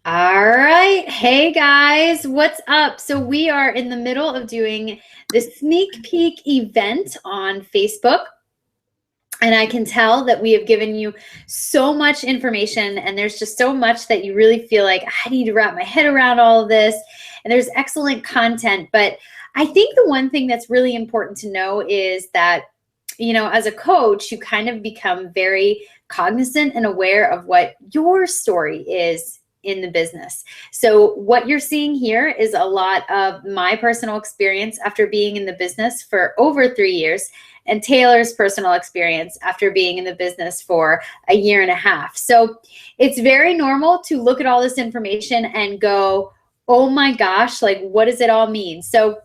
All right. Hey guys, what's up? So we are in the middle of doing the sneak peek event on Facebook. And I can tell that we have given you so much information, and there's just so much that you really feel like I need to wrap my head around all of this. And there's excellent content. But I think the one thing that's really important to know is that, as a coach, you kind of become very cognizant and aware of what your story is in the business. So what you're seeing here is a lot of my personal experience after being in the business for over 3 years, and Taylor's personal experience after being in the business for a year and a half. So it's very normal to look at all this information and go, oh my gosh, like what does it all mean? So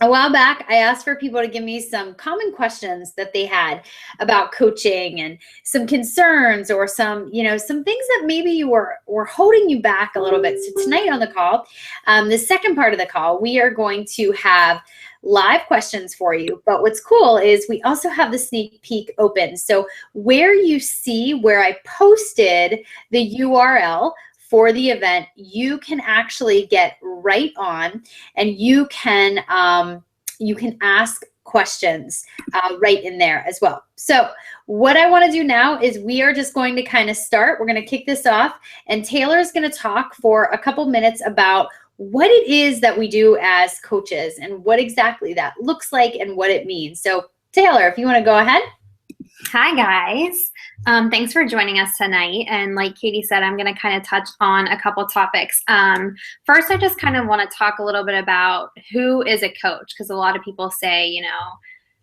a while back, I asked for people to give me some common questions that they had about coaching and some concerns or some things that maybe you were holding you back a little bit. So tonight on the call, the second part of the call, we are going to have live questions for you. But what's cool is we also have the sneak peek open. So where you see where I posted the URL for the event, you can actually get right on and you can ask questions right in there as well. So what I want to do now is we are just going to kind of start. We're going to kick this off, and Taylor's going to talk for a couple minutes about what it is that we do as coaches and what exactly that looks like and what it means. So Taylor, if you want to go ahead. Hi, guys. Thanks for joining us tonight. And like Katie said, I'm going to kind of touch on a couple topics. First, I just kind of want to talk a little bit about who is a coach, because a lot of people say,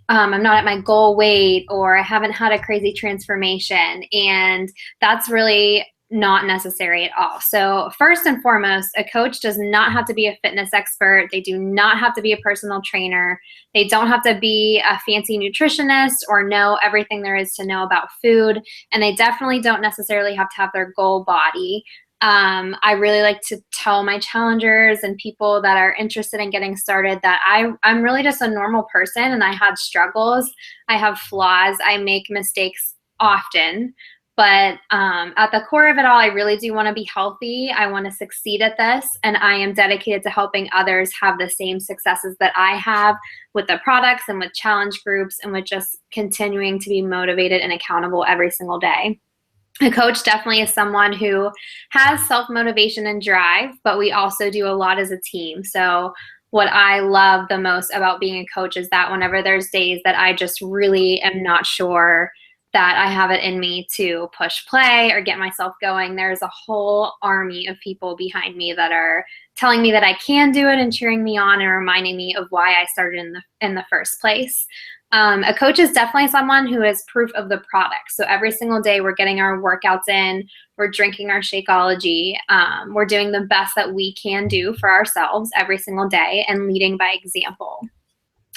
I'm not at my goal weight, or I haven't had a crazy transformation. And that's really not necessary at all. So first and foremost, a coach does not have to be a fitness expert. They do not have to be a personal trainer. They don't have to be a fancy nutritionist or know everything there is to know about food. And they definitely don't necessarily have to have their goal body. I really like to tell my challengers and people that are interested in getting started that I'm really just a normal person, and I had struggles. I have flaws. I make mistakes often. But at the core of it all, I really do want to be healthy. I want to succeed at this, and I am dedicated to helping others have the same successes that I have with the products and with challenge groups and with just continuing to be motivated and accountable every single day. A coach definitely is someone who has self-motivation and drive, but we also do a lot as a team. So what I love the most about being a coach is that whenever there's days that I just really am not sure that I have it in me to push play or get myself going, there's a whole army of people behind me that are telling me that I can do it and cheering me on and reminding me of why I started in the first place. A coach is definitely someone who is proof of the product. So every single day we're getting our workouts in, we're drinking our Shakeology, we're doing the best that we can do for ourselves every single day and leading by example.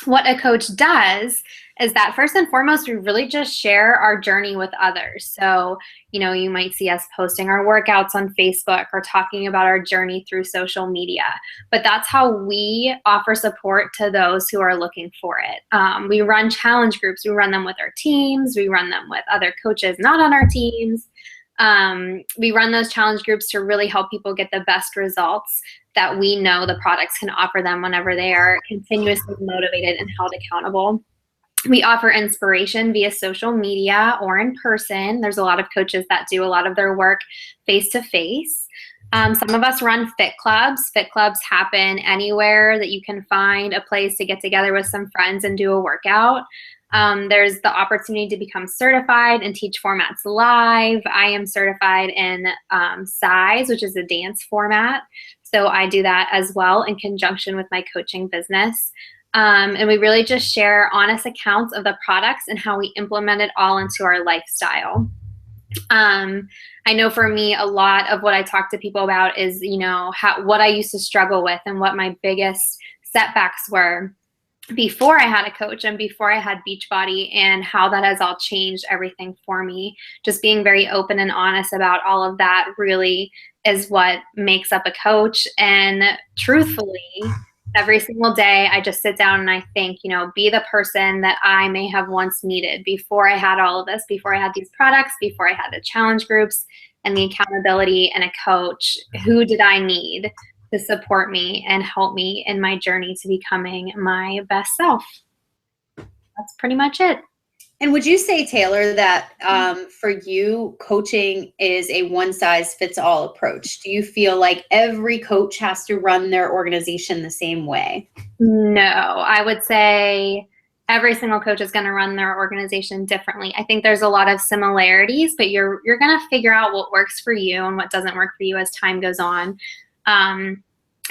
What a coach does is that first and foremost, we really just share our journey with others. So, you might see us posting our workouts on Facebook or talking about our journey through social media, but that's how we offer support to those who are looking for it. We run challenge groups. We run them with our teams. We run them with other coaches not on our teams. We run those challenge groups to really help people get the best results that we know the products can offer them whenever they are continuously motivated and held accountable. We offer inspiration via social media or in person. There's a lot of coaches that do a lot of their work face-to-face. Some of us run fit clubs. Fit clubs happen anywhere that you can find a place to get together with some friends and do a workout. There's the opportunity to become certified and teach formats live. I am certified in Size, which is a dance format. So I do that as well in conjunction with my coaching business. And we really just share honest accounts of the products and how we implement it all into our lifestyle. I know for me, a lot of what I talk to people about is, what I used to struggle with and what my biggest setbacks were before I had a coach and before I had Beachbody, and how that has all changed everything for me. Just being very open and honest about all of that really is what makes up a coach. And truthfully, every single day I just sit down and I think, be the person that I may have once needed before I had all of this, before I had these products, before I had the challenge groups. and the accountability and a coach, who did I need to support me and help me in my journey to becoming my best self? That's pretty much it. And would you say, Taylor, that for you, coaching is a one-size-fits-all approach? Do you feel like every coach has to run their organization the same way? No, I would say every single coach is going to run their organization differently. I think there's a lot of similarities, but you're going to figure out what works for you and what doesn't work for you as time goes on.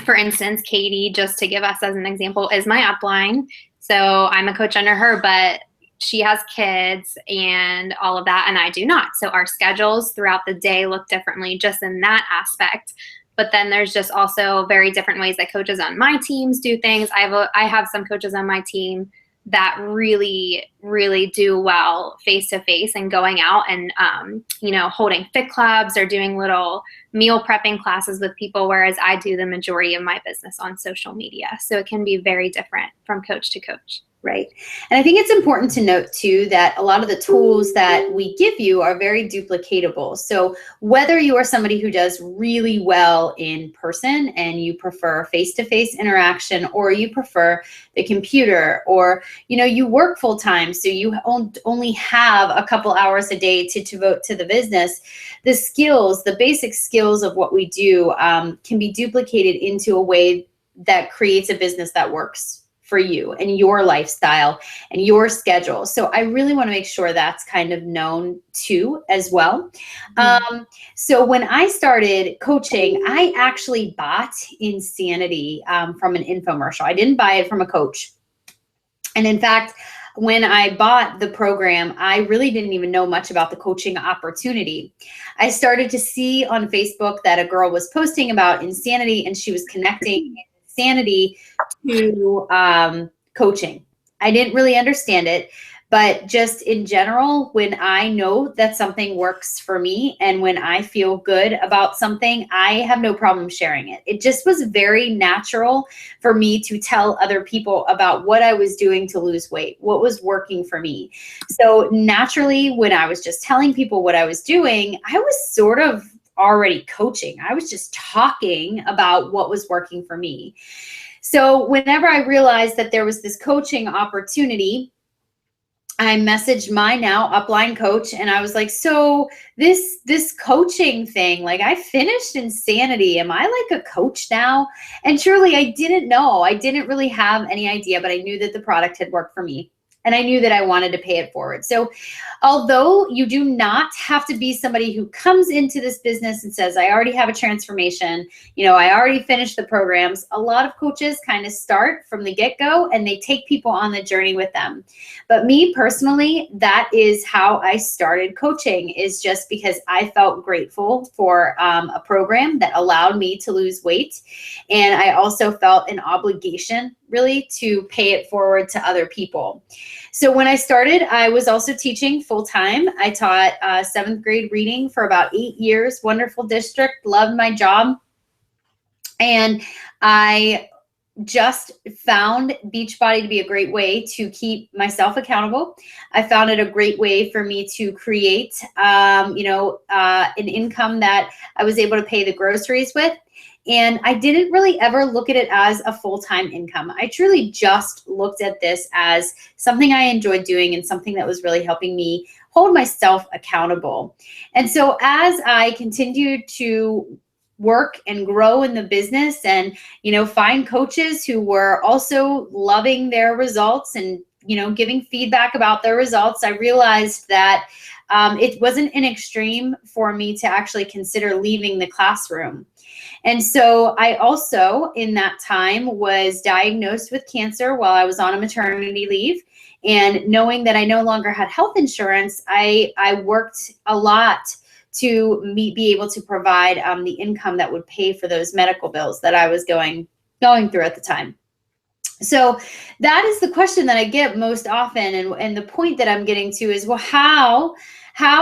For instance, Katie, just to give us as an example, is my upline. So I'm a coach under her, but she has kids and all of that, and I do not. So our schedules throughout the day look differently just in that aspect. But then there's just also very different ways that coaches on my teams do things. I have some coaches on my team that really, really do well face-to-face and going out and, holding fit clubs or doing little meal prepping classes with people, whereas I do the majority of my business on social media. So it can be very different from coach to coach. Right. And I think it's important to note too that a lot of the tools that we give you are very duplicatable. So whether you are somebody who does really well in person and you prefer face-to-face interaction, or you prefer the computer, or you work full time, so you only have a couple hours a day to devote to the business, the skills, the basic skills of what we do can be duplicated into a way that creates a business that works for you and your lifestyle and your schedule. So I really want to make sure that's kind of known too as well. So when I started coaching, I actually bought Insanity from an infomercial. I didn't buy it from a coach. And in fact, when I bought the program, I really didn't even know much about the coaching opportunity. I started to see on Facebook that a girl was posting about Insanity, and she was connecting Insanity to coaching. I didn't really understand it, but just in general, when I know that something works for me and when I feel good about something, I have no problem sharing it. It just was very natural for me to tell other people about what I was doing to lose weight, what was working for me. So naturally, when I was just telling people what I was doing, I was sort of already coaching. I was just talking about what was working for me. So whenever I realized that there was this coaching opportunity, I messaged my now upline coach, and I was like, so this coaching thing, like, I finished Insanity. Am I like a coach now? And truly, I didn't know. I didn't really have any idea, but I knew that the product had worked for me. And I knew that I wanted to pay it forward. So although you do not have to be somebody who comes into this business and says, I already have a transformation, I already finished the programs, a lot of coaches kind of start from the get-go and they take people on the journey with them. But me personally, that is how I started coaching, is just because I felt grateful for a program that allowed me to lose weight. And I also felt an obligation really to pay it forward to other people. So when I started, I was also teaching full-time. I taught 7th grade reading for about 8 years. Wonderful district, loved my job. And I just found Beachbody to be a great way to keep myself accountable. I found it a great way for me to create, an income that I was able to pay the groceries with. And I didn't really ever look at it as a full-time income. I truly just looked at this as something I enjoyed doing and something that was really helping me hold myself accountable. And so as I continued to work and grow in the business and, find coaches who were also loving their results and, giving feedback about their results, I realized that it wasn't an extreme for me to actually consider leaving the classroom. And so I also, in that time, was diagnosed with cancer while I was on a maternity leave. And knowing that I no longer had health insurance, I worked a lot to be able to provide the income that would pay for those medical bills that I was going through at the time. So that is the question that I get most often. And the point that I'm getting to is, well, how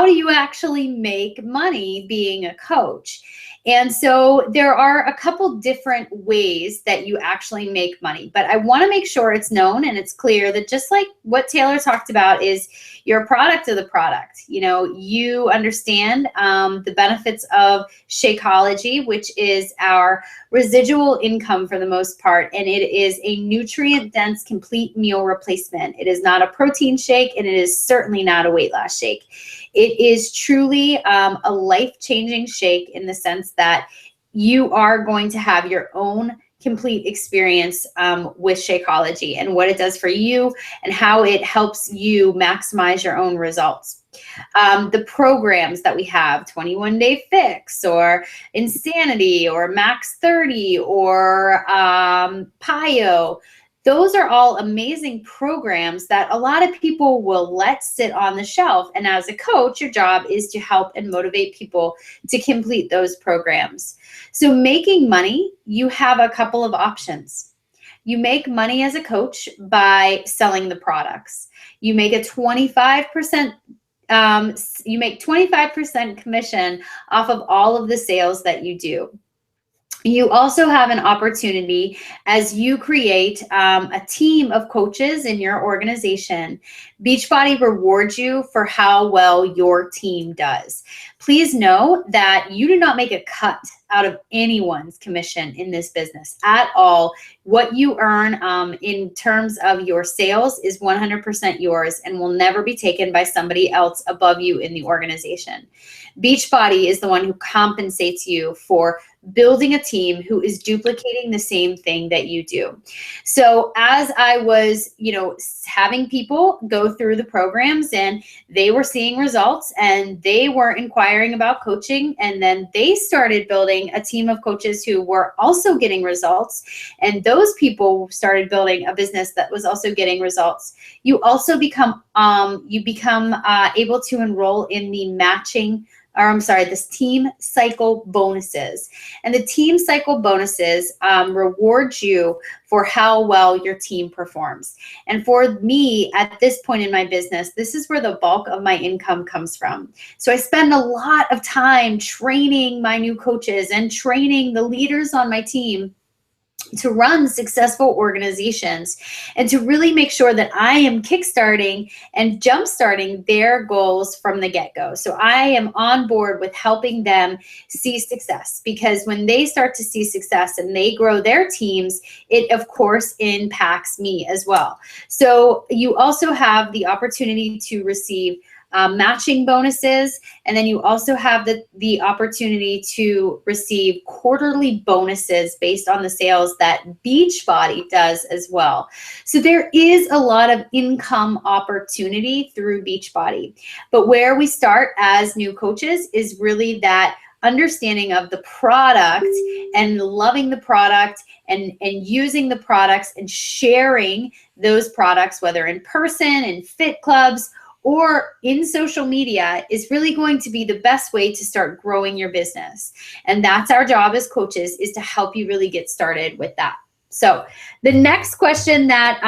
do you actually make money being a coach? And so there are a couple different ways that you actually make money, but I want to make sure it's known and it's clear that just like what Taylor talked about is you're a product of the product. You know, you understand the benefits of Shakeology, which is our residual income for the most part, and it is a nutrient-dense complete meal replacement. It is not a protein shake, and it is certainly not a weight loss shake. It is truly a life-changing shake in the sense that you are going to have your own complete experience with Shakeology and what it does for you and how it helps you maximize your own results. The programs that we have, 21 Day Fix or Insanity or Max 30 or PIO, those are all amazing programs that a lot of people will let sit on the shelf. And as a coach, your job is to help and motivate people to complete those programs. So making money, you have a couple of options. You make money as a coach by selling the products. You make a 25% you make 25% commission off of all of the sales that you do. You also have an opportunity as you create a team of coaches in your organization. Beachbody rewards you for how well your team does. Please know that you do not make a cut out of anyone's commission in this business at all. What you earn in terms of your sales is 100% yours and will never be taken by somebody else above you in the organization. Beachbody is the one who compensates you for building a team who is duplicating the same thing that you do. So as I was, having people go through the programs and they were seeing results and they were inquiring about coaching, and then they started building a team of coaches who were also getting results, and those people started building a business that was also getting results. You also become able to enroll in this team cycle bonuses. And the team cycle bonuses reward you for how well your team performs. And for me, at this point in my business, this is where the bulk of my income comes from. So I spend a lot of time training my new coaches and training the leaders on my team to run successful organizations and to really make sure that I am kickstarting and jumpstarting their goals from the get-go. So I am on board with helping them see success, because when they start to see success and they grow their teams, it of course impacts me as well. So you also have the opportunity to receive matching bonuses, and then you also have the opportunity to receive quarterly bonuses based on the sales that Beachbody does as well. So there is a lot of income opportunity through Beachbody, but where we start as new coaches is really that understanding of the product and loving the product and using the products and sharing those products, whether in person, in fit clubs, or in social media, is really going to be the best way to start growing your business. And that's our job as coaches, is to help you really get started with that. So the next question that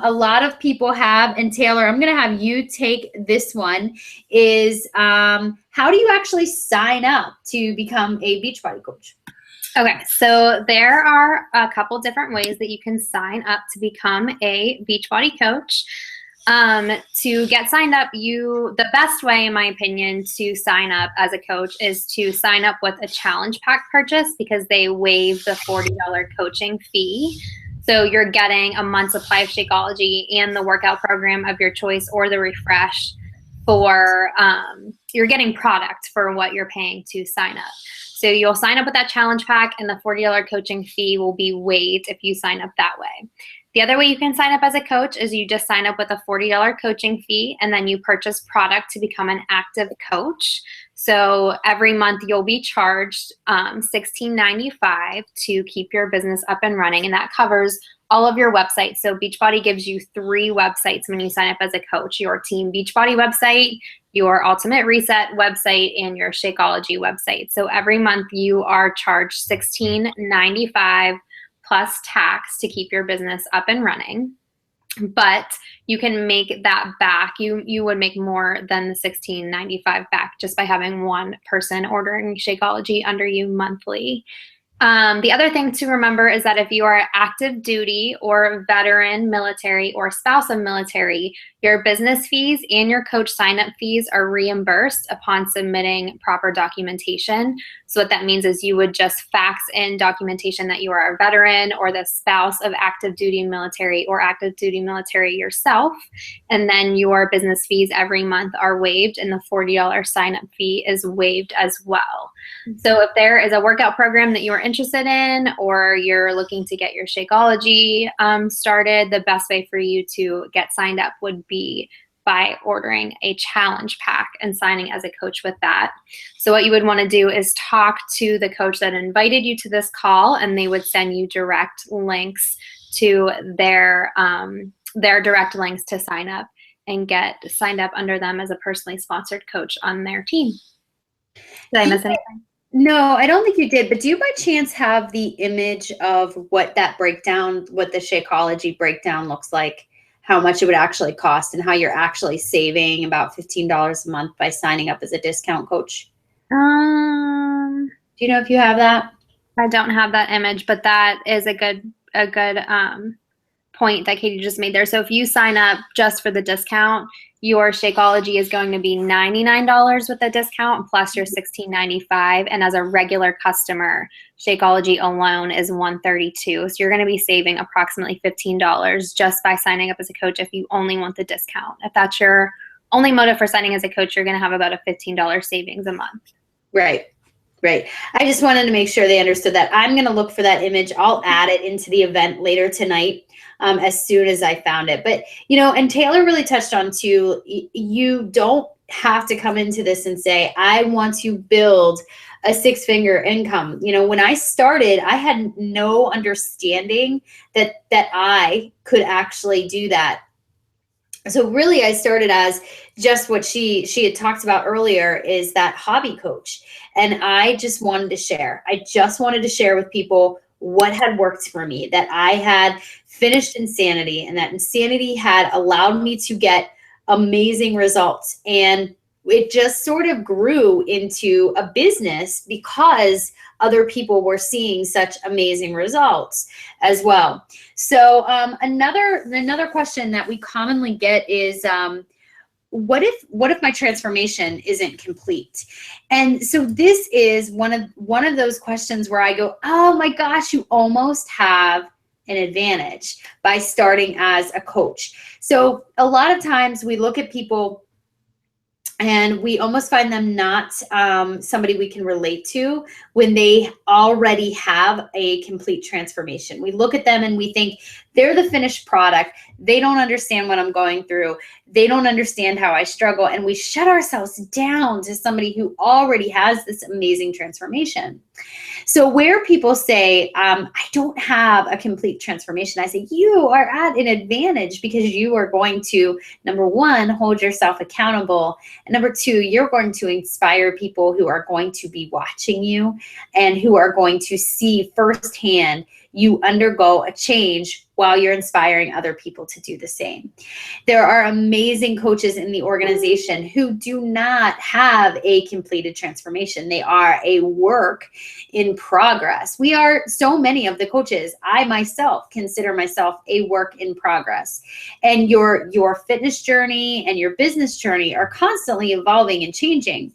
a lot of people have, and Taylor, I'm going to have you take this one, is how do you actually sign up to become a Beachbody coach? Okay, so there are a couple different ways that you can sign up to become a Beachbody coach. To get signed up, the best way, in my opinion, to sign up as a coach is to sign up with a challenge pack purchase, because they waive the $40 coaching fee. So you're getting a month's supply of Shakeology and the workout program of your choice, or the refresh for, you're getting product for what you're paying to sign up. So you'll sign up with that challenge pack, and the $40 coaching fee will be waived if you sign up that way. The other way you can sign up as a coach is you just sign up with a $40 coaching fee, and then you purchase product to become an active coach. So every month you'll be charged $16.95 to keep your business up and running, and that covers all of your websites. So Beachbody gives you 3 websites when you sign up as a coach: your Team Beachbody website, your Ultimate Reset website, and your Shakeology website. So every month you are charged $16.95 plus tax to keep your business up and running. but you can make that back. You would make more than the $16.95 back just by having one person ordering Shakeology under you monthly. The other thing to remember is that if you are active duty or veteran, military, or spouse of military, your business fees and your coach sign-up fees are reimbursed upon submitting proper documentation. So what that means is you would just fax in documentation that you are a veteran or the spouse of active duty military or active duty military yourself, and then your business fees every month are waived, and the $40 sign-up fee is waived as well. So if there is a workout program that you are interested in, or you're looking to get your Shakeology started, the best way for you to get signed up would be by ordering a challenge pack and signing as a coach with that. So what you would want to do is talk to the coach that invited you to this call, and they would send you direct links to their direct links to sign up and get signed up under them as a personally sponsored coach on their team. Did I miss anything? No, I don't think you did, but do you by chance have the image of what that breakdown, what the Shakeology breakdown looks like, how much it would actually cost, and how you're actually saving about $15 a month by signing up as a discount coach? Do you know if you have that? I don't have that image, but that is a good point that Katie just made there. So if you sign up just for the discount, your Shakeology is going to be $99 with the discount plus your $16.95, and as a regular customer, Shakeology alone is $132. So you're going to be saving approximately $15 just by signing up as a coach if you only want the discount. If that's your only motive for signing as a coach, you're going to have about a $15 savings a month. Right. Right. I just wanted to make sure they understood that. I'm going to look for that image. I'll add it into the event later tonight as soon as I found it. But, and Taylor really touched on too, you don't have to come into this and say, I want to build a six-figure income. When I started, I had no understanding that I could actually do that. So really, I started as just what she had talked about earlier, is that hobby coach. And I just wanted to share. I just wanted to share with people what had worked for me, that I had finished Insanity, and that Insanity had allowed me to get amazing results. And it just sort of grew into a business because other people were seeing such amazing results as well. So another question that we commonly get is, what if my transformation isn't complete? And so this is one of those questions where I go, oh my gosh, you almost have an advantage by starting as a coach. So a lot of times we look at people and we almost find them not somebody we can relate to when they already have a complete transformation. We look at them and we think they're the finished product. They don't understand what I'm going through. They don't understand how I struggle. And we shut ourselves down to somebody who already has this amazing transformation. So where people say, I don't have a complete transformation, I say, you are at an advantage because you are going to, number one, hold yourself accountable. And number two, you're going to inspire people who are going to be watching you and who are going to see firsthand you undergo a change while you're inspiring other people to do the same. There are amazing coaches in the organization who do not have a completed transformation. They are a work in progress. We are so many of the coaches. I myself consider myself a work in progress. And your fitness journey and your business journey are constantly evolving and changing.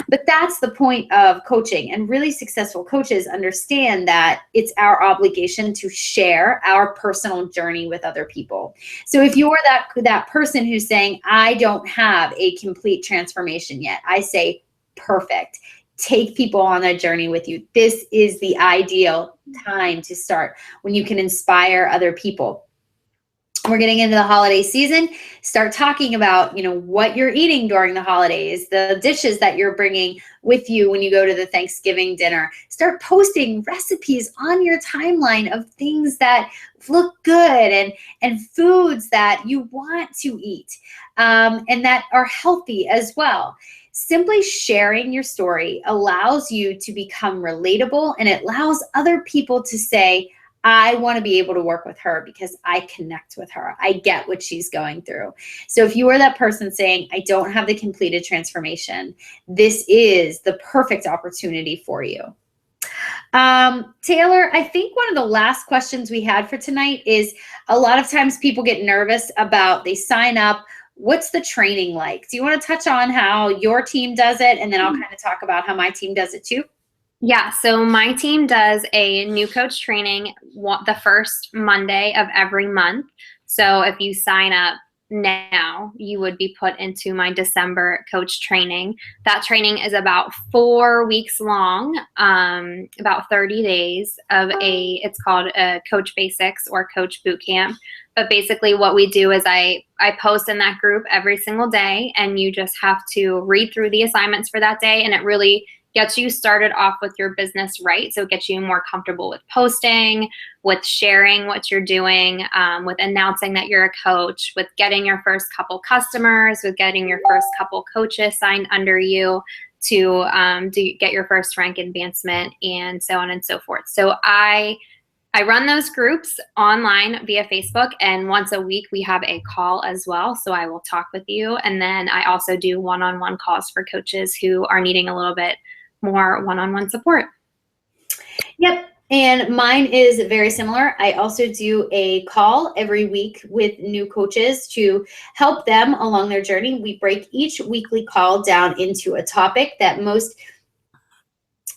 But that's the point of coaching, and really successful coaches understand that it's our obligation to share our personal journey with other people. So if you're that person who's saying, I don't have a complete transformation yet, I say, perfect. Take people on that journey with you. This is the ideal time to start, when you can inspire other people. We're getting into the holiday season. Start talking about, what you're eating during the holidays, the dishes that you're bringing with you when you go to the Thanksgiving dinner. Start posting recipes on your timeline of things that look good and foods that you want to eat and that are healthy as well. Simply sharing your story allows you to become relatable, and it allows other people to say, I want to be able to work with her because I connect with her. I get what she's going through. So if you are that person saying, I don't have the completed transformation, this is the perfect opportunity for you. Taylor, I think one of the last questions we had for tonight is a lot of times people get nervous about they sign up. What's the training like? Do you want to touch on how your team does it? And then I'll kind of talk about how my team does it too. Yeah, so my team does a new coach training the first Monday of every month. So if you sign up now, you would be put into my December coach training. That training is about 4 weeks long, about 30 days of it's called a Coach Basics or Coach Boot Camp. But basically what we do is I post in that group every single day, and you just have to read through the assignments for that day, and it really gets you started off with your business right. So it gets you more comfortable with posting, with sharing what you're doing, with announcing that you're a coach, with getting your first couple customers, with getting your first couple coaches signed under you to get your first rank advancement, and so on and so forth. So I run those groups online via Facebook, and once a week we have a call as well. So I will talk with you. And then I also do one-on-one calls for coaches who are needing a little bit more one-on-one support. Yep. And mine is very similar. I also do a call every week with new coaches to help them along their journey. We break each weekly call down into a topic that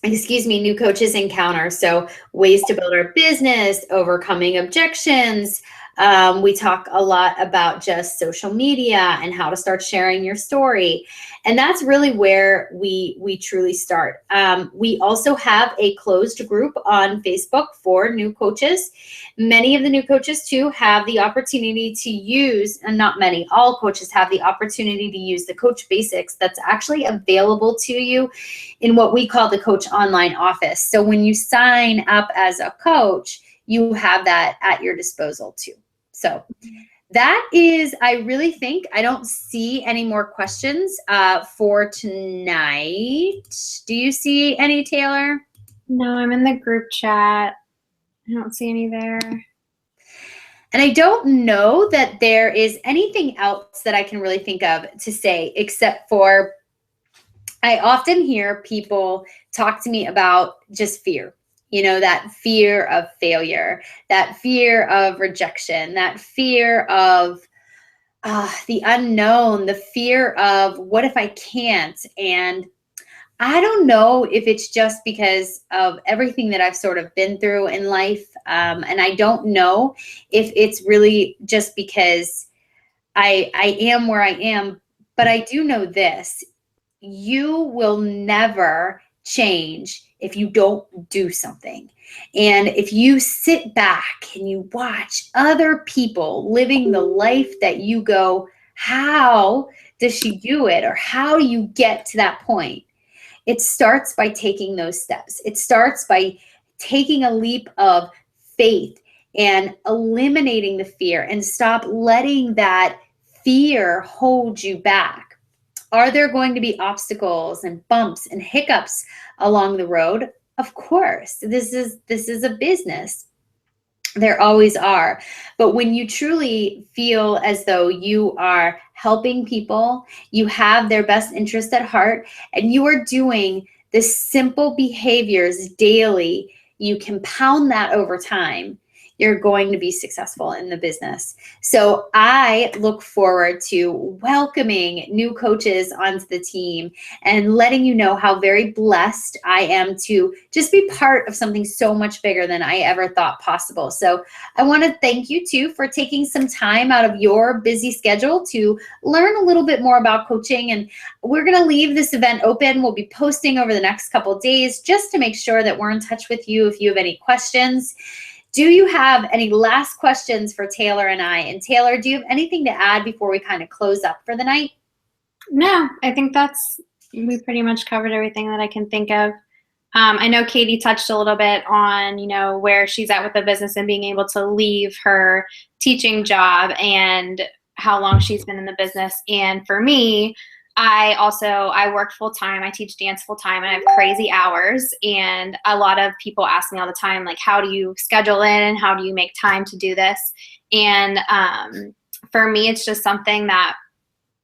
new coaches encounter. So ways to build our business, overcoming objections. We talk a lot about just social media and how to start sharing your story. And that's really where we truly start. We also have a closed group on Facebook for new coaches. Many of the new coaches too have the opportunity to use, and not many, all coaches have the opportunity to use the Coach Basics that's actually available to you in what we call the Coach Online Office. So when you sign up as a coach, you have that at your disposal too. So that is, I really think, I don't see any more questions for tonight. Do you see any, Taylor? No, I'm in the group chat. I don't see any there. And I don't know that there is anything else that I can really think of to say, except for I often hear people talk to me about just fear. You know, that fear of failure, that fear of rejection, that fear of the unknown, the fear of what if I can't? And I don't know if it's just because of everything that I've sort of been through in life. And I don't know if it's really just because I am where I am, but I do know this. You will never change if you don't do something. And if you sit back and you watch other people living the life that you go, how does she do it? Or how do you get to that point? It starts by taking those steps. It starts by taking a leap of faith and eliminating the fear, and stop letting that fear hold you back. Are there going to be obstacles and bumps and hiccups along the road? Of course. This is a business. There always are. But when you truly feel as though you are helping people, you have their best interest at heart, and you are doing the simple behaviors daily, you compound that over time, you're going to be successful in the business. So I look forward to welcoming new coaches onto the team and letting you know how very blessed I am to just be part of something so much bigger than I ever thought possible. So I want to thank you too for taking some time out of your busy schedule to learn a little bit more about coaching. And we're going to leave this event open. We'll be posting over the next couple of days just to make sure that we're in touch with you if you have any questions. Do you have any last questions for Taylor and I? And Taylor, do you have anything to add before we kind of close up for the night? No, I think we pretty much covered everything that I can think of. I know Katie touched a little bit on, where she's at with the business and being able to leave her teaching job and how long she's been in the business. And for me, I work full time. I teach dance full time, and I have crazy hours. And a lot of people ask me all the time, like, how do you schedule in? How do you make time to do this? And for me, it's just something that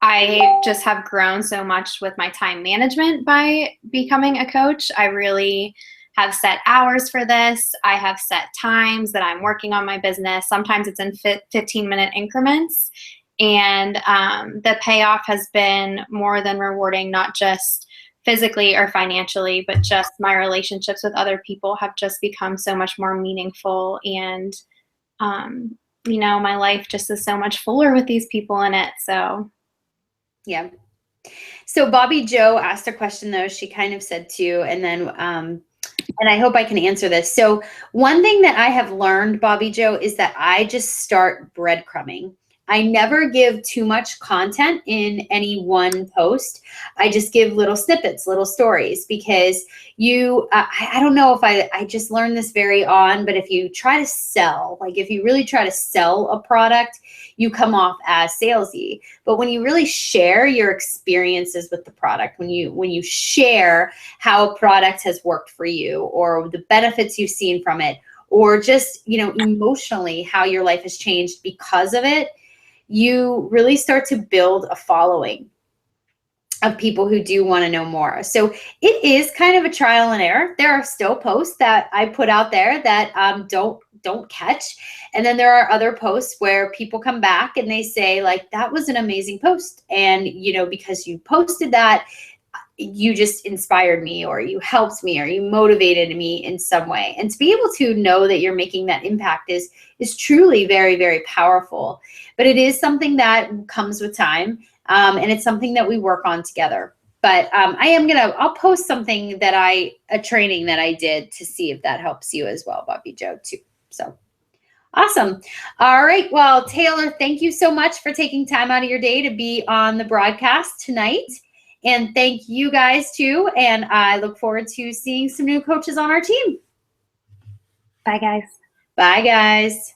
I just have grown so much with my time management by becoming a coach. I really have set hours for this. I have set times that I'm working on my business. Sometimes it's in 15-minute increments. And the payoff has been more than rewarding, not just physically or financially, but just my relationships with other people have just become so much more meaningful. And, my life just is so much fuller with these people in it. So, yeah. So Bobby Joe asked a question, though. She kind of said too, and then, and I hope I can answer this. So one thing that I have learned, Bobby Joe, is that I just start breadcrumbing. I never give too much content in any one post. I just give little snippets, little stories, because I don't know if I just learned this very on, but if you try to sell, like if you really try to sell a product, you come off as salesy. But when you really share your experiences with the product, when you share how a product has worked for you or the benefits you've seen from it, or just, emotionally how your life has changed because of it, you really start to build a following of people who do want to know more. So it is kind of a trial and error. There are still posts that I put out there that don't catch. And then there are other posts where people come back and they say, like, that was an amazing post. And, because you posted that, you just inspired me, or you helped me, or you motivated me in some way. And to be able to know that you're making that impact is truly very, very powerful. But it is something that comes with time, and it's something that we work on together. But I'll post something a training that I did to see if that helps you as well, Bobby Joe, too. So awesome. All right. Well, Taylor, thank you so much for taking time out of your day to be on the broadcast tonight. And thank you guys too. And I look forward to seeing some new coaches on our team. Bye, guys. Bye, guys.